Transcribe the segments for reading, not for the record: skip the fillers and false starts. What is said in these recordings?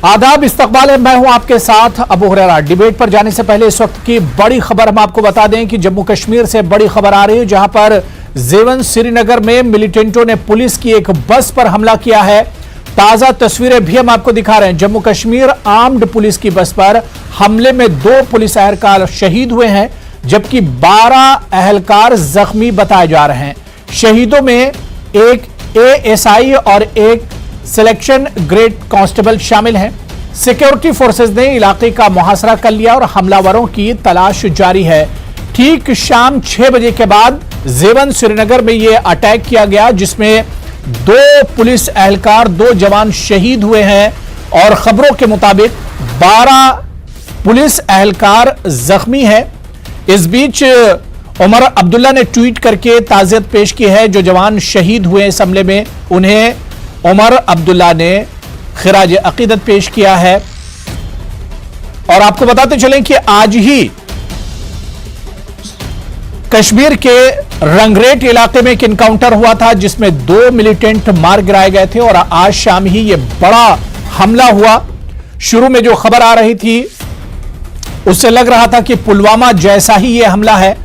आदाब, इस्तकबाल है। मैं हूं आपके साथ अबू हुरैरा। डिबेट पर जाने से पहले इस वक्त की बड़ी खबर हम आपको बता दें कि जम्मू कश्मीर से बड़ी खबर आ रही है, जहां पर जेवन श्रीनगर में मिलिटेंटों ने पुलिस की एक बस पर हमला किया है। ताजा तस्वीरें भी हम आपको दिखा रहे हैं। जम्मू कश्मीर आर्म्ड पुलिस की बस पर हमले में 2 पुलिस एहलकार शहीद हुए हैं, जबकि 12 एहलकार जख्मी बताए जा रहे हैं। शहीदों में एक एएसआई और एक सिलेक्शन ग्रेड कांस्टेबल शामिल हैं। सिक्योरिटी फोर्सेज ने इलाके का मुहासरा कर लिया और हमलावरों की तलाश जारी है। ठीक शाम 6 बजे के बाद जेवन श्रीनगर में यह अटैक किया गया, जिसमें 2 पुलिस एहलकार 2 जवान शहीद हुए हैं और खबरों के मुताबिक 12 पुलिस एहलकार जख्मी है। इस बीच उमर अब्दुल्ला ने ट्वीट करके ताज़ियत पेश की है। जो जवान शहीद हुए इस हमले में, उन्हें उमर अब्दुल्ला ने खिराज अकीदत पेश किया है। और आपको बताते चलें कि आज ही कश्मीर के रंगरेट इलाके में एक इनकाउंटर हुआ था, जिसमें 2 मिलिटेंट मार गिराए गए थे और आज शाम ही यह बड़ा हमला हुआ। शुरू में जो खबर आ रही थी उससे लग रहा था कि पुलवामा जैसा ही यह हमला है,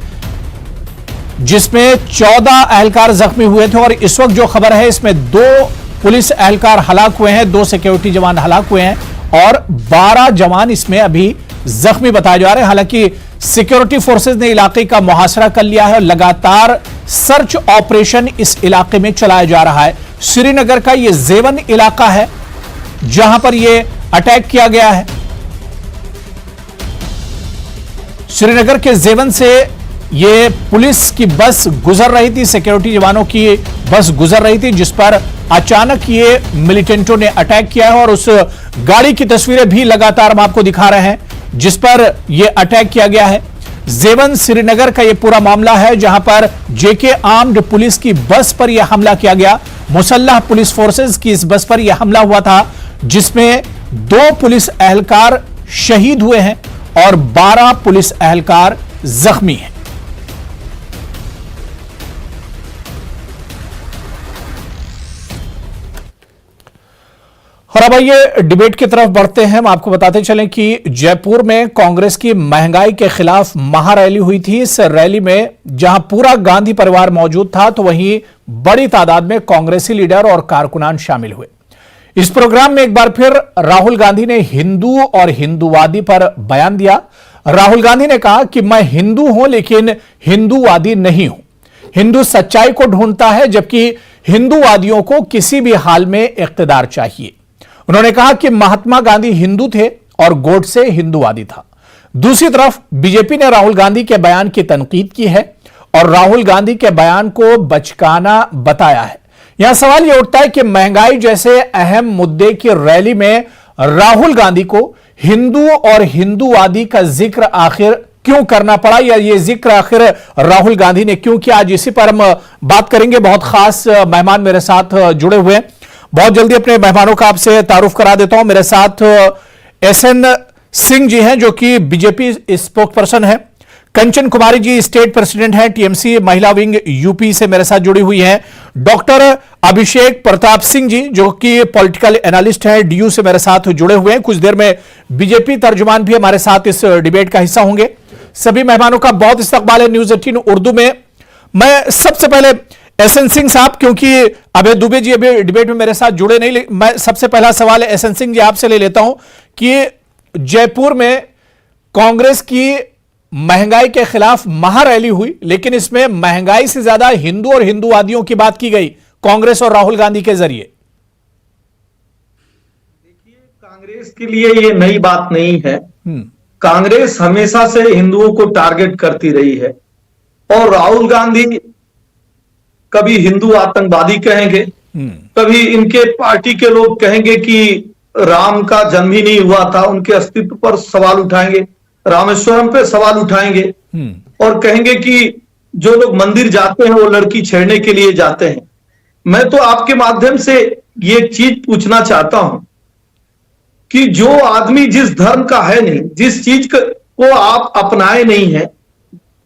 जिसमें 14 एहलकार जख्मी हुए थे। और इस वक्त जो खबर है, इसमें 2 पुलिस एहलकार हलाक हुए हैं, 2 सिक्योरिटी जवान हलाक हुए हैं और 12 जवान इसमें अभी जख्मी बताए जा रहे हैं। हालांकि सिक्योरिटी फोर्सेज ने इलाके का मुहासरा कर लिया है और लगातार सर्च ऑपरेशन इस इलाके में चलाया जा रहा है। श्रीनगर का यह जेवन इलाका है जहां पर यह अटैक किया गया है। श्रीनगर के जेवन से ये पुलिस की बस गुजर रही थी, सिक्योरिटी जवानों की बस गुजर रही थी, जिस पर अचानक ये मिलिटेंटों ने अटैक किया है। और उस गाड़ी की तस्वीरें भी लगातार हम आपको दिखा रहे हैं जिस पर यह अटैक किया गया है। जेवन श्रीनगर का यह पूरा मामला है, जहां पर जेके आर्म्ड पुलिस की बस पर यह हमला किया गया। मुसल्लह पुलिस फोर्सेज की इस बस पर यह हमला हुआ था, जिसमें 2 पुलिस एहलकार शहीद हुए हैं और 12 पुलिस एहलकार जख्मी हैं। और अब आइए डिबेट की तरफ बढ़ते हैं। हम आपको बताते चलें कि जयपुर में कांग्रेस की महंगाई के खिलाफ महारैली हुई थी। इस रैली में जहां पूरा गांधी परिवार मौजूद था, तो वहीं बड़ी तादाद में कांग्रेसी लीडर और कारकुनान शामिल हुए। इस प्रोग्राम में एक बार फिर राहुल गांधी ने हिंदू और हिंदूवादी पर बयान दिया। राहुल गांधी ने कहा कि मैं हिंदू हूं, लेकिन हिंदूवादी नहीं हूं। हिंदू सच्चाई को ढूंढता है, जबकि हिंदूवादियों को किसी भी हाल में इख्तिदार चाहिए। उन्होंने कहा कि महात्मा गांधी हिंदू थे और गोडसे हिंदूवादी था। दूसरी तरफ बीजेपी ने राहुल गांधी के बयान की तनकीद की है और राहुल गांधी के बयान को बचकाना बताया है। यहां सवाल यह उठता है कि महंगाई जैसे अहम मुद्दे की रैली में राहुल गांधी को हिंदू और हिंदूवादी का जिक्र आखिर क्यों करना पड़ा, या यह जिक्र आखिर राहुल गांधी ने क्यों किया? आज इसी पर हम बात करेंगे। बहुत खास मेहमान मेरे साथ जुड़े हुए हैं। बहुत जल्दी अपने मेहमानों का आपसे तारुफ करा देता हूं। मेरे साथ एसएन सिंह जी हैं, जो कि बीजेपी स्पोक्स पर्सन है। कंचन कुमारी जी स्टेट प्रेसिडेंट हैं, टीएमसी महिला विंग यूपी से मेरे साथ जुड़ी हुई हैं। डॉक्टर अभिषेक प्रताप सिंह जी, जो कि पॉलिटिकल एनालिस्ट हैं, डीयू से मेरे साथ जुड़े हुए हैं। कुछ देर में बीजेपी तर्जुमान भी हमारे साथ इस डिबेट का हिस्सा होंगे। सभी मेहमानों का बहुत इस्तकबाल है न्यूज़ 18 उर्दू में। मैं सबसे पहले एसएन सिंह साहब, क्योंकि अभय दुबे जी अभी डिबेट में मेरे साथ जुड़े नहीं, मैं सबसे पहला सवाल है एसएन सिंह जी आपसे ले लेता हूं कि जयपुर में कांग्रेस की महंगाई के खिलाफ महारैली हुई, लेकिन इसमें महंगाई से ज्यादा हिंदू और हिंदूवादियों की बात की गई कांग्रेस और राहुल गांधी के जरिए। देखिए, कांग्रेस के लिए यह नई बात नहीं है। कांग्रेस हमेशा से हिंदुओं को टारगेट करती रही है और राहुल गांधी कभी हिंदू आतंकवादी कहेंगे, कभी इनके पार्टी के लोग कहेंगे कि राम का जन्म ही नहीं हुआ था, उनके अस्तित्व पर सवाल उठाएंगे, रामेश्वरम पे सवाल उठाएंगे और कहेंगे कि जो लोग मंदिर जाते हैं वो लड़की छेड़ने के लिए जाते हैं। मैं तो आपके माध्यम से ये चीज पूछना चाहता हूं कि जो आदमी जिस धर्म का है नहीं, जिस चीज को आप अपनाए नहीं है,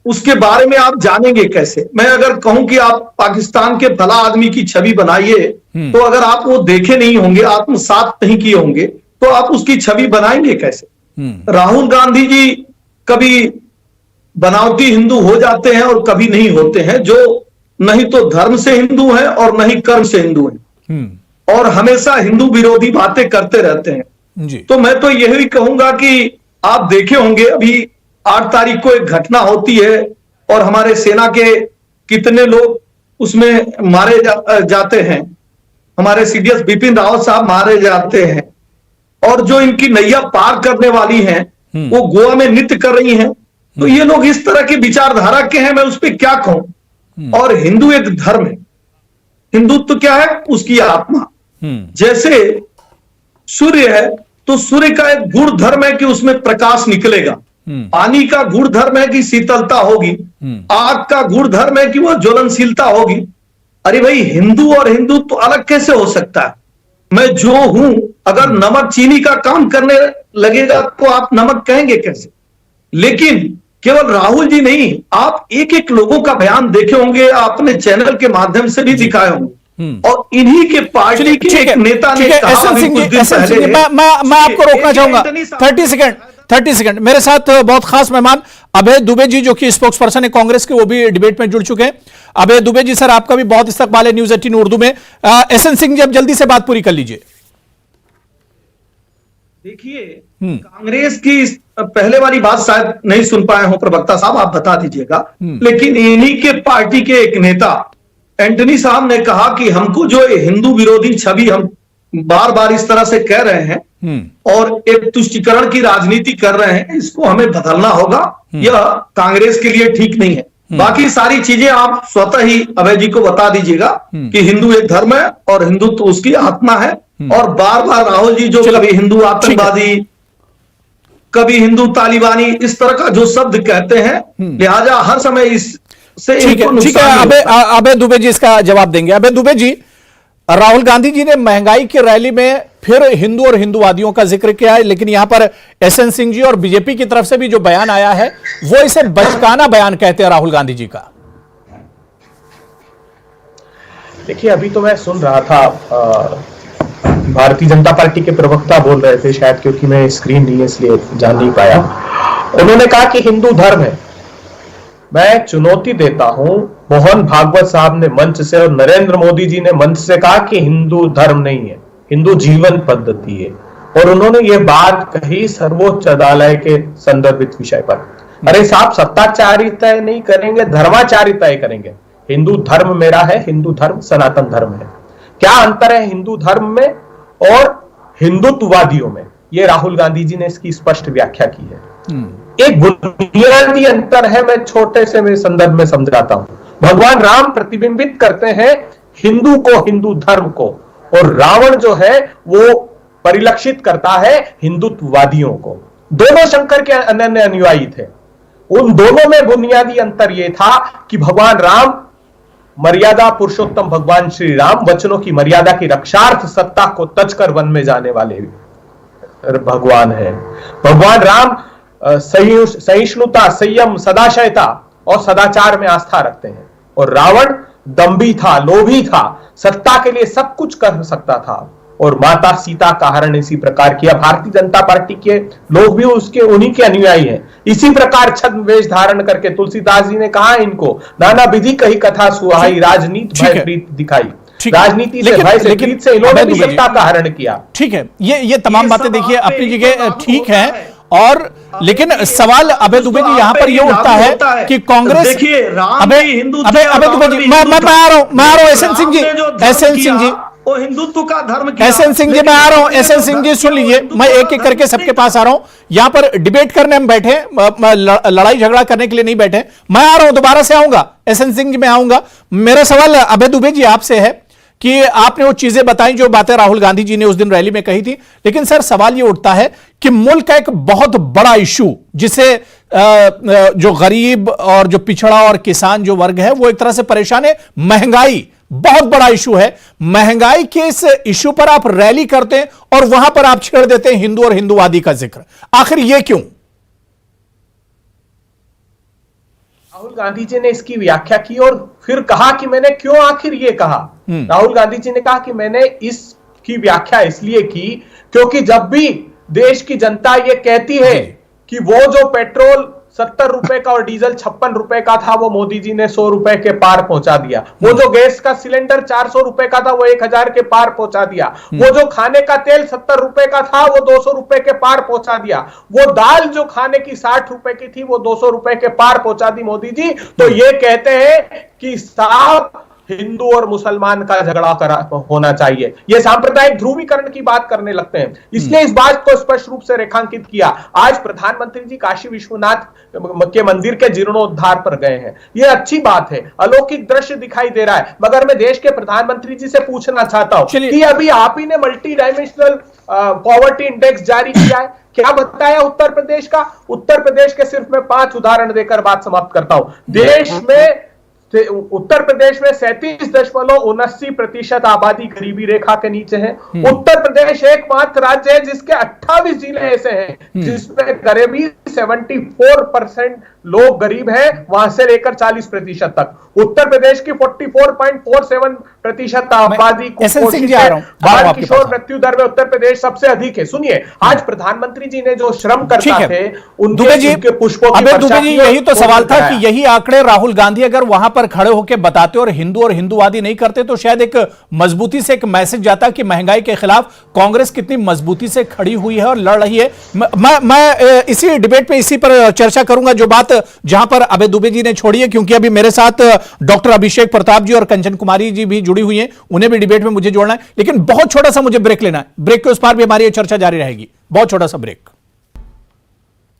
उसके बारे में आप जानेंगे कैसे? मैं अगर कहूं कि आप पाकिस्तान के फला आदमी की छवि बनाइए, तो अगर आप वो देखे नहीं होंगे, आत्मसात नहीं किए होंगे, तो आप उसकी छवि बनाएंगे कैसे? राहुल गांधी जी कभी बनावटी हिंदू हो जाते हैं और कभी नहीं होते हैं, जो नहीं तो धर्म से हिंदू हैं और नहीं कर्म से हिंदू हैं, और हमेशा हिंदू विरोधी बातें करते रहते हैं जी। तो मैं तो यही कहूंगा कि आप देखे होंगे अभी 8 तारीख को एक घटना होती है और हमारे सेना के कितने लोग उसमें मारे जाते हैं, हमारे सीडीएस बिपिन रावत साहब मारे जाते हैं, और जो इनकी नैया पार करने वाली हैं वो गोवा में नृत्य कर रही हैं। तो ये लोग इस तरह की विचारधारा के हैं, मैं उस पर क्या कहूं। और हिंदू एक धर्म है, हिंदुत्व क्या है? उसकी आत्मा। जैसे सूर्य है तो सूर्य का एक गुण धर्म है कि उसमें प्रकाश निकलेगा, पानी का गुण धर्म है कि शीतलता होगी, आग का गुण धर्म है कि वह ज्वलनशीलता होगी। अरे भाई, हिंदू और हिंदुत्व तो अलग कैसे हो सकता है? मैं जो हूं, अगर नमक चीनी का काम करने लगेगा तो आप नमक कहेंगे कैसे? लेकिन केवल राहुल जी नहीं, आप एक एक लोगों का बयान देखे होंगे, आपने चैनल के माध्यम से भी दिखाए होंगे, और इन्हीं के पार्टी के एक नेता ने कहा अभी कुछ दिन पहले, मैं आपको रोकना चाहूंगा 30 सेकंड। मेरे साथ बहुत खास मेहमान अभय दुबे जी, जो कि स्पोक्स पर्सन है कांग्रेस के, वो भी डिबेट में जुड़ चुके हैं। अभय दुबे जी सर, आपका भी बहुत इस्तकबाल है न्यूज 18 उर्दू में। एसएन सिंह जी, अब जल्दी से बात पूरी कर लीजिए। देखिए, कांग्रेस की पहले वाली बात शायद नहीं सुन पाए हो प्रवक्ता साहब, आप बता दीजिएगा। लेकिन इन्हीं के पार्टी के एक नेता एंटनी साहब ने कहा कि हमको जो हिंदू विरोधी छवि हम बार बार इस तरह से कह रहे हैं और एक तुष्टीकरण की राजनीति कर रहे हैं, इसको हमें बदलना होगा, यह कांग्रेस के लिए ठीक नहीं है। बाकी सारी चीजें आप स्वतः ही अभय जी को बता दीजिएगा कि हिंदू एक धर्म है और हिंदुत्व उसकी आत्मा है। और बार बार राहुल जी जो कभी हिंदू आतंकवादी, कभी हिंदू तालिबानी, इस तरह का जो शब्द कहते हैं, लिहाजा हर समय इससे इनको नुकसान है। अभय दुबे जी इसका जवाब देंगे। अभय दुबे जी, राहुल गांधी जी ने महंगाई की रैली में फिर हिंदू और हिंदूवादियों का जिक्र किया है, लेकिन यहां पर एसएन सिंह जी और बीजेपी की तरफ से भी जो बयान आया है वो इसे बचकाना बयान कहते हैं राहुल गांधी जी का। देखिए, अभी तो मैं सुन रहा था, भारतीय जनता पार्टी के प्रवक्ता बोल रहे थे, शायद क्योंकि मैं स्क्रीन नहीं है इसलिए जान नहीं पाया। उन्होंने कहा कि हिंदू धर्म है। मैं चुनौती देता हूं, मोहन भागवत साहब ने मंच से और नरेंद्र मोदी जी ने मंच से कहा कि हिंदू धर्म नहीं है, हिंदू जीवन पद्धति है। और उन्होंने ये बात कही सर्वोच्च अदालत के संदर्भित विषय पर। अरे साहब, सत्ताचारी तय नहीं करेंगे, धर्माचारी तय करेंगे। हिंदू धर्म मेरा है, हिंदू धर्म सनातन धर्म है। क्या अंतर है हिंदू धर्म में और हिंदुत्ववादियों में? ये राहुल गांधी जी ने इसकी स्पष्ट व्याख्या की है। एक बुनियादी अंतर है, मैं छोटे से मेरे संदर्भ में समझाता हूं। भगवान राम प्रतिबिंबित करते हैं हिंदू को, हिंदू धर्म को, और रावण जो है वो परिलक्षित करता है हिंदुत्ववादियों को। दोनों शंकर के अनन्य अनुयायी थे। उन दोनों में बुनियादी अंतर यह था कि भगवान राम मर्यादा पुरुषोत्तम, भगवान श्री राम वचनों की मर्यादा की रक्षार्थ सत्ता को तज कर वन में जाने वाले भगवान है। भगवान राम सहिष्णुता, संयम, सदाशयता और सदाचार में आस्था रखते हैं, और रावण दंभी था, लोभी था, सत्ता के लिए सब कुछ कर सकता था, और माता सीता का हरण इसी प्रकार किया। भारतीय जनता पार्टी के लोग भी उसके उन्हीं के अनुयायी हैं। इसी प्रकार छद्म वेश धारण करके तुलसीदास जी ने कहा इनको, नाना विधि कही कथा सुहाई, राजनीति भय प्रीत दिखाई। राजनीति से, भय से, प्रीत से इन्होंने भी सत्ता का हरण किया। ठीक है, ये तमाम बातें देखिए अपनी जगह ठीक है, और लेकिन सवाल अभय दुबे जी यहां पर ये उठता है कि कांग्रेस, अभय दुबे जी, मैं आ रहा हूं एसएन सिंह जी, हिंदुत्व का धर्म, एसएन सिंह जी मैं आ रहा हूं। एसएन सिंह जी सुन लीजिए, मैं एक एक करके सबके पास आ रहा हूं। यहां पर डिबेट करने हम बैठे, लड़ाई झगड़ा करने के लिए नहीं बैठे। मैं आ रहा हूं, दोबारा से आऊंगा एसएन सिंह जी, मैं आऊंगा। मेरा सवाल अभय दुबे जी आपसे है कि आपने वो चीजें बताई जो बातें राहुल गांधी जी ने उस दिन रैली में कही थी, लेकिन सर सवाल ये उठता है कि मुल्क का एक बहुत बड़ा इशू, जिसे जो गरीब और जो पिछड़ा और किसान जो वर्ग है वो एक तरह से परेशान है, महंगाई बहुत बड़ा इशू है। महंगाई के इस इशू पर आप रैली करते हैं और वहां पर आप छेड़ देते हैं हिंदू और हिंदूवादी का जिक्र, आखिर ये क्यों? राहुल गांधी जी ने इसकी व्याख्या की और फिर कहा कि मैंने क्यों आखिर ये कहा। राहुल गांधी जी ने कहा कि मैंने की व्याख्या इसलिए की क्योंकि जब भी देश की जनता ये कहती है कि वो जो पेट्रोल 70 रुपए का और डीजल 56 रुपए का था वो मोदी जी ने 100 रुपए के पार पहुंचा दिया, वो जो गैस का सिलेंडर 400 रुपए का था वो 1000 के पार पहुंचा दिया, वो जो खाने का तेल 70 रुपए का था वो 200 रुपए के पार पहुंचा दिया, वो दाल जो खाने की 60 रुपए की थी वो 200 रुपए के पार पहुंचा दी मोदी जी। तो ये कहते हैं कि साफ हिंदू और मुसलमान का झगड़ा होना चाहिए, ये सांप्रदायिक ध्रुवीकरण की बात करने लगते हैं। इसने इस बात को स्पष्ट रूप से रेखांकित किया। आज प्रधानमंत्री जी काशी विश्वनाथ के मंदिर के जीर्णोद्धार पर गए हैं, ये अच्छी बात है, अलौकिक दृश्य दिखाई दे रहा है, मगर मैं देश के प्रधानमंत्री जी से पूछना चाहता हूं कि अभी आप ही ने मल्टी डायमेंशनल पॉवर्टी इंडेक्स जारी किया है, क्या बताया उत्तर प्रदेश का? उत्तर प्रदेश के सिर्फ मैं 5 उदाहरण देकर बात समाप्त करता हूं। देश में उत्तर प्रदेश में 37.79% आबादी गरीबी रेखा के नीचे है। उत्तर प्रदेश एकमात्र राज्य है जिसके 28 जिले ऐसे हैं जिसमें करीबी 74% लोग गरीब हैं, वहां से लेकर 40% तक। उत्तर प्रदेश की 44.47% आबादी बाल किशोर मृत्यु दर में उत्तर प्रदेश सबसे अधिक है। सुनिए, आज प्रधानमंत्री जी ने जो श्रम करता थे उनके पुष्पों की दुबे जी, यही तो सवाल था कि यही आंकड़े राहुल गांधी अगर वहां पर खड़े होकर बताते और हिंदूवादी नहीं करते तो शायद एक मजबूती से एक मैसेज जाता कि महंगाई के खिलाफ कांग्रेस कितनी मजबूती से खड़ी हुई है और लड़ रही है। मैं इसी डिबेट में इसी पर चर्चा करूंगा जो बात जहां पर अभय दुबे जी ने छोड़ी है, क्योंकि अभी मेरे साथ डॉक्टर अभिषेक प्रताप जी और कंचन कुमारी जी भी जुड़ी हुई हैं, उन्हें भी डिबेट में मुझे जोड़ना है, लेकिन बहुत छोटा सा मुझे ब्रेक लेना है। ब्रेक के उस पार भी हमारी ये चर्चा जारी रहेगी, बहुत छोटा सा ब्रेक।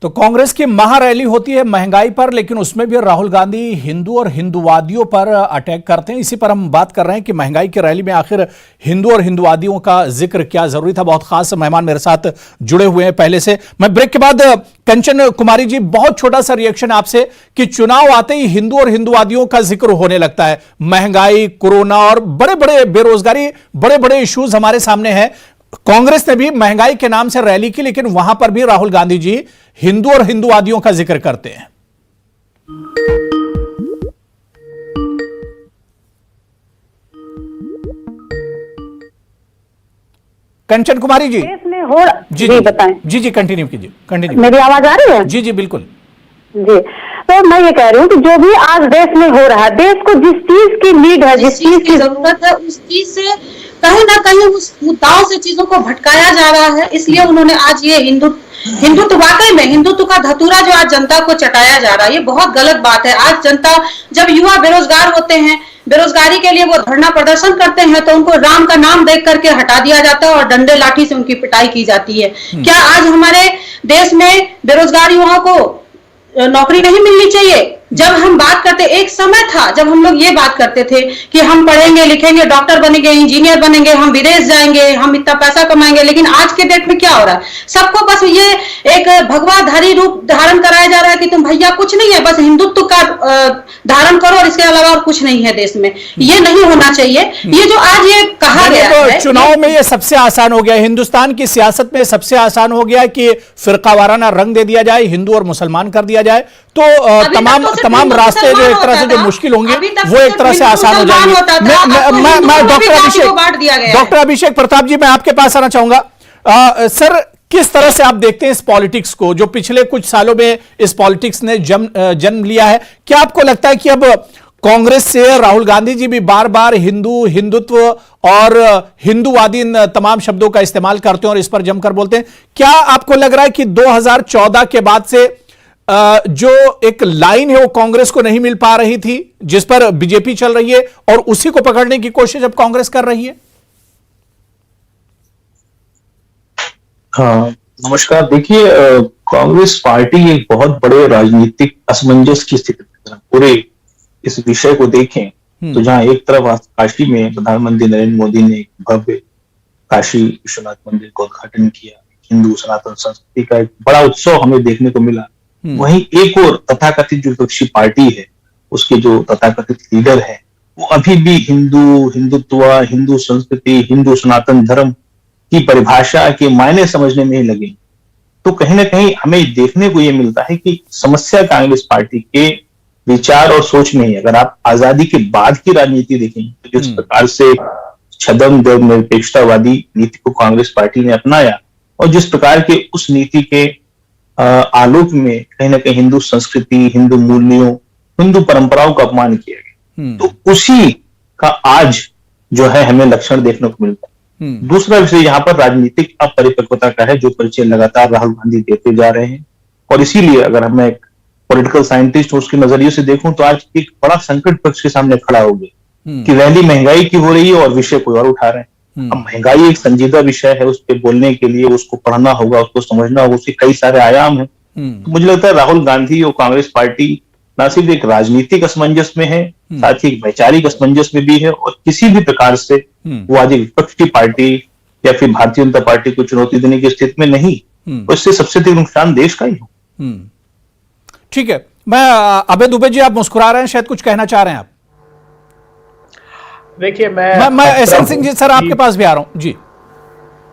तो कांग्रेस की महारैली होती है महंगाई पर, लेकिन उसमें भी राहुल गांधी हिंदू और हिंदूवादियों पर अटैक करते हैं। इसी पर हम बात कर रहे हैं कि महंगाई की रैली में आखिर हिंदू और हिंदूवादियों का जिक्र क्या जरूरी था। बहुत खास मेहमान मेरे साथ जुड़े हुए हैं पहले से। मैं ब्रेक के बाद कंचन कुमारी जी, बहुत छोटा सा रिएक्शन आपसे कि चुनाव आते ही हिंदू और हिंदूवादियों का जिक्र होने लगता है। महंगाई, कोरोना और बड़े बड़े बेरोजगारी, बड़े बड़े इश्यूज हमारे सामने हैं। कांग्रेस ने भी महंगाई के नाम से रैली की, लेकिन वहां पर भी राहुल गांधी जी हिंदू और हिंदूवादियों का जिक्र करते हैं। कंचन कुमारी जी जी बताएं। जी कंटिन्यू कीजिए, कंटिन्यू। मेरी आवाज आ रही है? जी बिल्कुल जी। तो मैं ये कह रही हूँ कि जो भी आज देश में हो रहा है, देश को जिस चीज की नीड है, जिस चीज की जरूरत है, उस चीज से कहीं ना कहीं उस मुद्दाओं से चीजों को भटकाया जा रहा है। इसलिए उन्होंने आज ये हिंदुत्व वाकई में हिंदुत्व का धतूरा जो आज जनता को चटाया जा रहा है, ये बहुत गलत बात है। आज जनता, जब युवा बेरोजगार होते हैं, बेरोजगारी के लिए वो धरना प्रदर्शन करते हैं, तो उनको राम का नाम देख करके हटा दिया जाता है और डंडे लाठी से उनकी पिटाई की जाती है। क्या आज हमारे देश में बेरोजगार युवाओं को नौकरी नहीं मिलनी चाहिए? जब हम बात करते, एक समय था जब हम लोग ये बात करते थे कि हम पढ़ेंगे लिखेंगे, डॉक्टर बनेंगे, इंजीनियर बनेंगे, हम विदेश जाएंगे, हम इतना पैसा कमाएंगे। लेकिन आज के डेट में क्या हो रहा है? सबको बस ये एक भगवाधारी रूप धारण कराया जा रहा है कि तुम भैया कुछ नहीं है, बस हिंदुत्व का धारण करो और इसके अलावा और कुछ नहीं है देश में। ये नहीं होना चाहिए। ये जो आज ये कहा गया है, चुनाव में ये सबसे आसान हो गया, हिंदुस्तान की सियासत में सबसे आसान हो गया कि फिरकावाराना रंग दे दिया जाए, हिंदू और मुसलमान कर दिया जाए, तो तमाम रास्ते जो एक तरह से जो मुश्किल होंगे वो एक तरह से आसान हो जाएंगे। मैं डॉक्टर अभिषेक प्रताप जी, मैं आपके पास आना चाहूंगा। सर, किस तरह से आप देखते हैं इस पॉलिटिक्स को जो पिछले कुछ सालों में इस पॉलिटिक्स ने जन्म लिया है? क्या आपको लगता है कि अब कांग्रेस से राहुल गांधी जी भी बार बार हिंदुत्व और हिंदूवादी इन तमाम शब्दों का इस्तेमाल करते हैं और इस पर जमकर बोलते हैं? क्या आपको लग रहा है कि 2014 के बाद से जो एक लाइन है वो कांग्रेस को नहीं मिल पा रही थी, जिस पर बीजेपी चल रही है, और उसी को पकड़ने की कोशिश अब कांग्रेस कर रही है? हाँ, नमस्कार। देखिए, कांग्रेस पार्टी एक बहुत बड़े राजनीतिक असमंजस की स्थिति में, पूरे इस विषय को देखें तो जहां एक तरफ काशी में प्रधानमंत्री नरेंद्र मोदी ने भव्य काशी विश्वनाथ मंदिर का उद्घाटन किया, हिंदू सनातन संस्कृति का एक बड़ा उत्सव हमें देखने को मिला, वहीं एक और तथाकथित जो विपक्षी पार्टी है, उसके जो तथाकथित लीडर है, वो अभी भी हिंदुत्व, हिंदू संस्कृति, हिंदू सनातन धर्म की परिभाषा के मायने समझने में ही लगे। तो कहीं ना कहीं हमें देखने को यह मिलता है कि समस्या कांग्रेस पार्टी के विचार और सोच में ही। अगर आप आजादी के बाद की राजनीति देखें तो जिस प्रकार से छद्म धर्मनिरपेक्षतावादी नीति को कांग्रेस पार्टी ने अपनाया और जिस प्रकार के उस नीति के आलोक में कहीं ना कहीं हिंदू संस्कृति, हिंदू मूल्यों, हिंदू परंपराओं का अपमान किया गया, तो उसी का आज जो है हमें लक्षण देखने को मिलता है। दूसरा विषय यहाँ पर राजनीतिक अपरिपक्वता का है, जो परिचय लगातार राहुल गांधी देते जा रहे हैं। और इसीलिए अगर मैं एक पॉलिटिकल साइंटिस्ट उसके नजरिए से देखूं तो आज एक बड़ा संकट पक्ष के सामने खड़ा हो गया कि रैली महंगाई की हो रही है और विषय कोई और उठा रहे हैं। अब महंगाई एक संजीदा विषय है, उस पर बोलने के लिए उसको पढ़ना होगा, उसको समझना होगा, उसके कई सारे आयाम हैं। तो मुझे लगता है राहुल गांधी और कांग्रेस पार्टी न सिर्फ एक राजनीतिक असमंजस में है, साथ ही एक वैचारिक असमंजस में भी है, और किसी भी प्रकार से वो आज एक विपक्ष की पार्टी या फिर भारतीय जनता पार्टी को चुनौती देने की स्थिति में नहीं, और इससे सबसे अधिक नुकसान देश का ही हो। ठीक है, मैं अभय दुबे जी, आप मुस्कुरा रहे हैं, शायद कुछ कहना चाह रहे हैं आप। देखिए मैं एसएन सिंह जी सर आपके पास भी आ रहा हूं जी।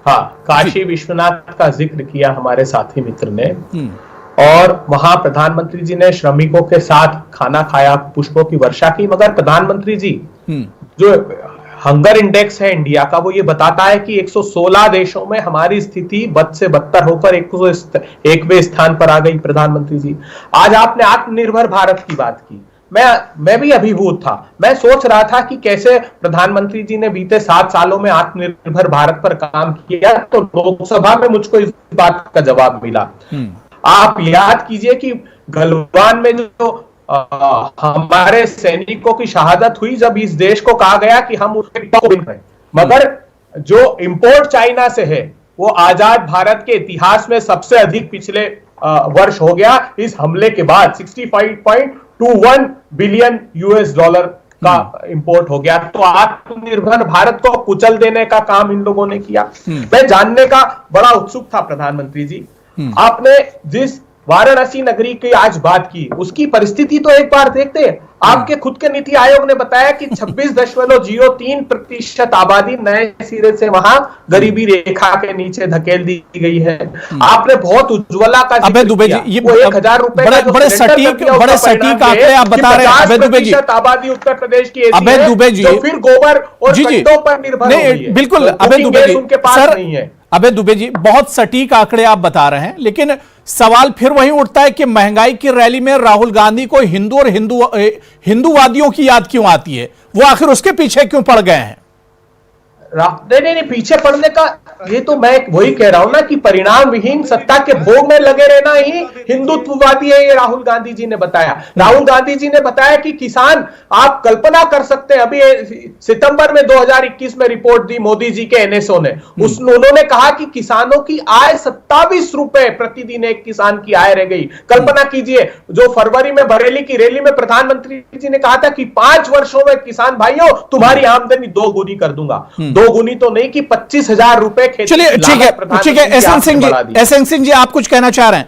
हाँ, काशी विश्वनाथ का जिक्र किया हमारे साथी मित्र ने, और वहां प्रधानमंत्री जी ने श्रमिकों के साथ खाना खाया, पुष्पों की वर्षा की, मगर प्रधानमंत्री जी जो हंगर इंडेक्स है इंडिया का, वो ये बताता है कि 116 देशों में हमारी स्थिति बद से बदतर होकर 101वें स्थान पर आ गई। प्रधानमंत्री जी, आज आपने आत्मनिर्भर भारत की बात की, मैं भी अभिभूत था। मैं सोच रहा था कि कैसे प्रधानमंत्री जी ने बीते 7 सालों में आत्मनिर्भर भारत पर काम किया, तो लोकसभा में मुझको इस बात का जवाब मिला। आप याद कीजिए कि गलवान में जो हमारे सैनिकों की शहादत हुई, जब इस देश को कहा गया कि हम उसके, मगर जो इंपोर्ट चाइना से है वो आजाद भारत के इतिहास में सबसे अधिक पिछले वर्ष हो गया इस हमले के बाद। 65.21 बिलियन US डॉलर का इंपोर्ट हो गया। तो आत्मनिर्भर भारत को कुचल देने का काम इन लोगों ने किया। मैं जानने का बड़ा उत्सुक था प्रधानमंत्री जी, आपने जिस वाराणसी नगरी की आज बात की, उसकी परिस्थिति तो एक बार देखते हैं। आपके खुद के नीति आयोग ने बताया कि 26.03% आबादी नए सिरे से वहां गरीबी रेखा के नीचे धकेल दी गई है। आपने बहुत उज्ज्वला का अभय दुबे जी, ये 1000 रुपए बड़े सटीक आंकड़े आप बता रहे हैं। अभय दुबे जी, आबादी उत्तर प्रदेश की अभय दुबे जी जो फिर गोबर और कट्टों पर निर्भर हो रही है। बिल्कुल अभय दुबे जी, उनके पास नहीं है। अभय दुबे जी, बहुत सटीक आंकड़े आप बता रहे हैं, लेकिन सवाल फिर वही उठता है कि महंगाई की रैली में राहुल गांधी को हिंदू और हिंदूवादियों की याद क्यों आती है? वो आखिर उसके पीछे क्यों पड़ गए हैं? नहीं, पीछे पड़ने का ये तो मैं वही कह रहा हूं ना कि परिणाम विहीन सत्ता के भोग में लगे रहना ही हिंदुत्ववादी है, ये राहुल गांधी जी ने बताया। राहुल गांधी जी ने बताया कि किसान, आप कल्पना कर सकते हैं, अभी सितंबर में 2021 में रिपोर्ट दी मोदी जी के NSO ने, उन्होंने कहा कि किसानों की आय 27 रुपए प्रतिदिन एक किसान की आय रह गई। कल्पना कीजिए, जो फरवरी में बरेली की रैली में प्रधानमंत्री जी ने कहा था कि 5 वर्षों में किसान भाइयों तुम्हारी आमदनी 2 गुनी कर दूंगा, 2 गुनी तो नहीं कि 25,000 रुपए। चलिए ठीक है, एसएन सिंह जी आप कुछ कहना चाह रहे हैं?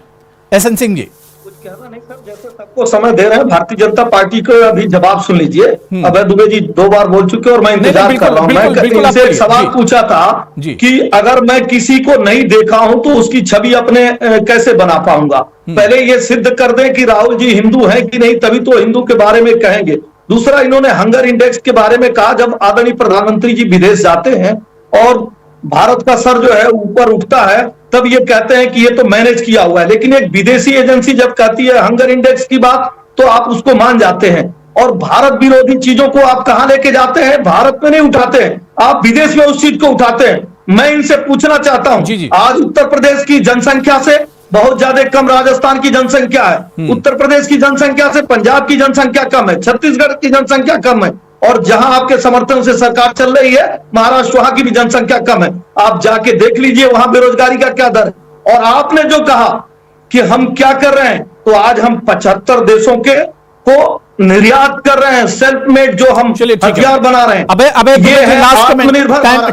एसएन सिंह जी, कुछ कहना नहीं सर, जैसे सबको समय दे रहे हैं भारतीय जनता पार्टी को, अभी जवाब सुन लीजिए। अभय दुबे जी 2 बार बोल चुके और मैं इंतजार कर रहा हूं। मैं इनसे एक सवाल पूछा था कि अगर मैं किसी को नहीं देखा हूं तो उसकी छवि अपने कैसे बना पाऊंगा? पहले ये सिद्ध कर दें कि राहुल जी हिंदू हैं कि नहीं, तभी तो हिंदू के बारे में कहेंगे। दूसरा, इन्होंने हंगर इंडेक्स के बारे में कहा। जब आदरणीय प्रधानमंत्री जी विदेश जाते हैं और भारत का सर जो है ऊपर उठता है, तब ये कहते हैं कि ये तो मैनेज किया हुआ है। लेकिन एक विदेशी एजेंसी जब कहती है हंगर इंडेक्स की बात, तो आप उसको मान जाते हैं। और भारत विरोधी चीजों को आप कहां लेके जाते हैं? भारत में नहीं उठाते हैं, आप विदेश में उस चीज को उठाते हैं। मैं इनसे पूछना चाहता हूं, आज उत्तर प्रदेश की जनसंख्या से बहुत ज्यादा कम राजस्थान की जनसंख्या है, उत्तर प्रदेश की जनसंख्या से पंजाब की जनसंख्या कम है, छत्तीसगढ़ की जनसंख्या कम है, और जहां आपके समर्थन से सरकार चल रही है महाराष्ट्र, वहां की भी जनसंख्या कम है। आप जाके देख लीजिए वहां बेरोजगारी का क्या दर है। और आपने जो कहा कि हम क्या कर रहे हैं, तो आज हम 75 देशों के को निर्यात कर रहे हैं, सेल्फ मेड जो हम हथियार बना रहे हैं। अबे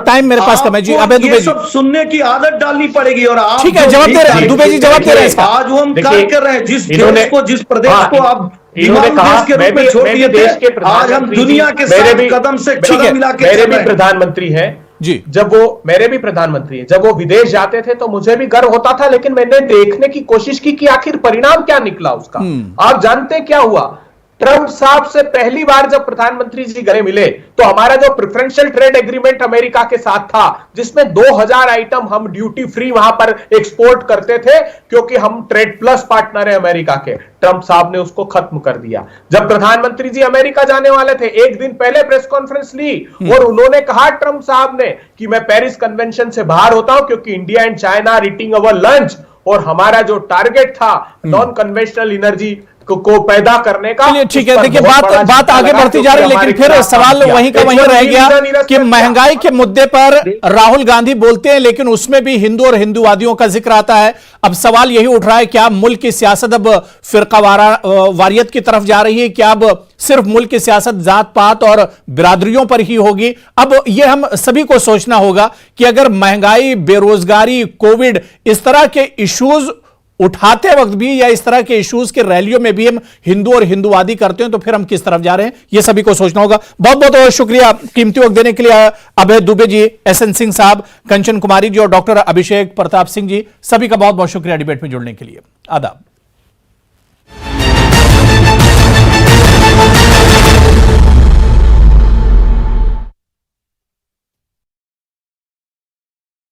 टाइम मेरे पास कम है जी। अबे दुबे जी, सब सुनने की आदत डालनी पड़ेगी। और आप ठीक है, जवाब दे रहे हैं दुबे जी, जवाब दे रहे हैं। आज वो हम कार्य कर रहे हैं, जिस देश को, जिस प्रदेश को आप इन्होंने कहा के रूप में छोड़ दिए थे, आज हम दुनिया के साथ कदम से कदम मिला के मेरे भी प्रधानमंत्री हैं जी। जब वो मेरे भी प्रधानमंत्री हैं, जब वो विदेश जाते थे तो मुझे भी गर्व होता था, लेकिन मैंने देखने की कोशिश की कि आखिर परिणाम क्या निकला उसका। आप जानते क्या हुआ? ट्रंप साहब से पहली बार जब प्रधानमंत्री जी गले मिले तो हमारा जो प्रेफरेंशियल ट्रेड एग्रीमेंट अमेरिका के साथ था, जिसमें 2000 आइटम हम ड्यूटी फ्री वहां पर एक्सपोर्ट करते थे क्योंकि हम ट्रेड प्लस पार्टनर है अमेरिका के, ट्रंप साहब ने उसको खत्म कर दिया। जब प्रधानमंत्री जी अमेरिका जाने वाले थे, एक दिन पहले प्रेस कॉन्फ्रेंस ली और उन्होंने कहा ट्रंप साहब ने कि मैं पेरिस कन्वेंशन से बाहर होता हूं क्योंकि India and China are eating our lunch, और हमारा जो टारगेट था नॉन कन्वेंशनल एनर्जी को पैदा करने का। ठीक है, देखिए बात आगे बढ़ती जा रही है, लेकिन फिर सवाल वहीं का वहीं रह गया कि महंगाई के मुद्दे पर राहुल गांधी बोलते हैं लेकिन उसमें भी हिंदू और हिंदूवादियों का जिक्र आता है। अब सवाल यही उठ रहा है, क्या मुल्क की सियासत अब फिरकावारियत की तरफ जा रही है? क्या अब सिर्फ मुल्क की सियासत जात पात और बिरादरियों पर ही होगी? अब यह हम सभी को सोचना होगा कि अगर महंगाई, बेरोजगारी, कोविड, इस तरह के इश्यूज उठाते वक्त भी या इस तरह के इश्यूज के रैलियों में भी हम हिंदू और हिंदूवादी करते हैं तो फिर हम किस तरफ जा रहे हैं, यह सभी को सोचना होगा। बहुत बहुत शुक्रिया कीमती वक्त देने के लिए अभय दुबे जी, एसएन सिंह साहब, कंचन कुमारी जी और डॉक्टर अभिषेक प्रताप सिंह जी, सभी का बहुत बहुत शुक्रिया डिबेट में जुड़ने के लिए। आदाब।